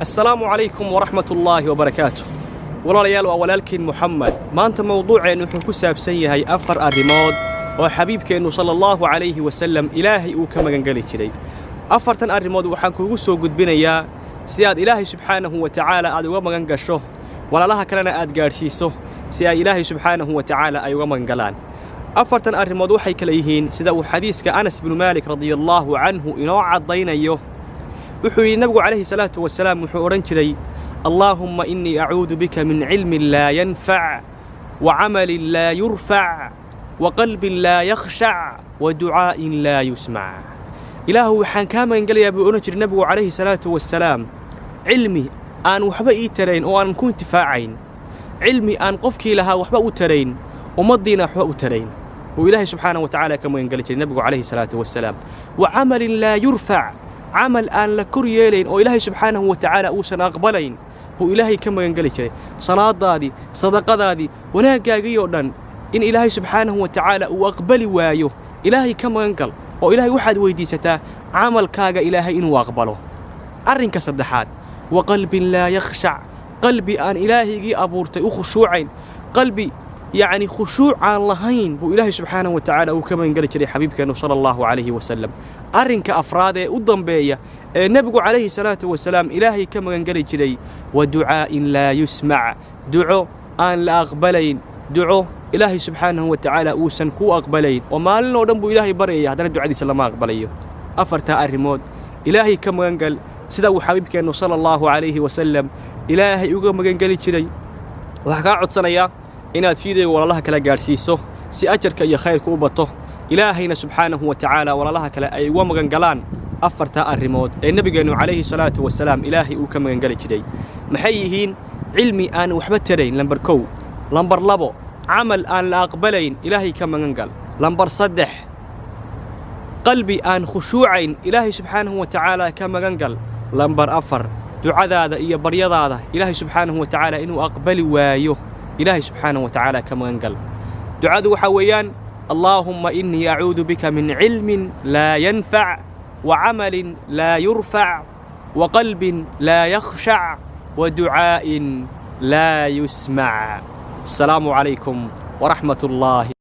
السلام عليكم ورحمة الله وبركاته. ولاليال وولالكين محمد maanta mawduuceenu wuxuu ku saabsan yahay afar arrimood oo xabiibkeenu sallallahu alayhi wa sallam ilaahay uu ka magan gali jiray. afartan arrimood waxaan kuugu soo gudbinayaa si aad ilaahay subhanahu wa ta'ala aad uga magan gasho walaalaha kalena aad gaarsiiso si ay ilaahay subhanahu wa ta'ala ay uga magan galaan. afartan arrimood waxay kala yihiin sida uu xadiiska Anas ibn Malik radiyallahu anhu inoo cadaynayo wuxuu yiri nabigu alayhi salatu wasalaam wuxuu oran jiray اللهم إني أعوذ بك من علم لا ينفع وعمل لا يرفع وقلب لا يخشع ودعاء لا يسمع. إله وحان كاما ينقل يا أبو أنجر النبي عليه الصلاة والسلام علمي أن وحبا ترين وأن كنت فاعين علمي أن قفكي لها وحبا ترين ومضينا وحبا ترين وإله سبحانه وتعالى كما ينقل النبي عليه الصلاة والسلام وعمل لا يرفع عمل أن لكريالين وإله سبحانه وتعالى أوسن أقبلين buu ilaahay ka magan gali jiray salaadaadi sadaqadaadi wanaagaaga dhan in ilaahay subhanahu wa ta'ala uu aqbali waayo ilaahay ka magan gal oo ilaahay waxaad weydiisataa amalkaaga ilaahay inuu aqbalo. arrinka saddexaad wa qalbin la yakhsha qalbi aan ilaahaygi abuurtay u khushuucayn qalbi يعني خشوع عن لهين بو إلهي سبحانه وتعالى وكما ينقل جري حبيبك صلى الله عليه وسلم أرنك أفراد الضنبية النبي عليه الصلاة والسلام إلهي كما ينقل جري ودعاء لا يسمع دعو أن لا أقبلين دعو إلهي سبحانه وتعالى أوسن كو أقبلين وما لنا ودنبو إلهي بريه هذا الدعاء سلام أقبليه أفرت الرمود إلهي كما ينقل سيدا وحبيبك صلى الله عليه وسلم إلهي كما ينقل جري وحكا عدسنا inaad fiidiyo walaalaha kala gaarsiiso si ajarka iyo khayrka u bato ilaahayna subhanahu wa ta'ala walaalaha kala ay uga magan galaan afarta arrimood ee nabigeenu calayhi salaatu wasalaam ilaahay uu ka magan gali jiray. maxay yihiin cilmi aan waxba tarayn lambar 1 lambar 2 amal aan la aqbalayn ilaahay ka magan gal lambar 3 qalbi aan khushuucayn ilaahay subhanahu wa ta'ala ka magan gal lambar 4 ducadaada iyo baryadaada ilaahay subhanahu wa ta'ala inuu aqbali waayo إلهي سبحانه وتعالى كما قال دعاء وحويان اللهم إني أعوذ بك من علم لا ينفع وعمل لا يرفع وقلب لا يخشع ودعاء لا يسمع. السلام عليكم ورحمة الله.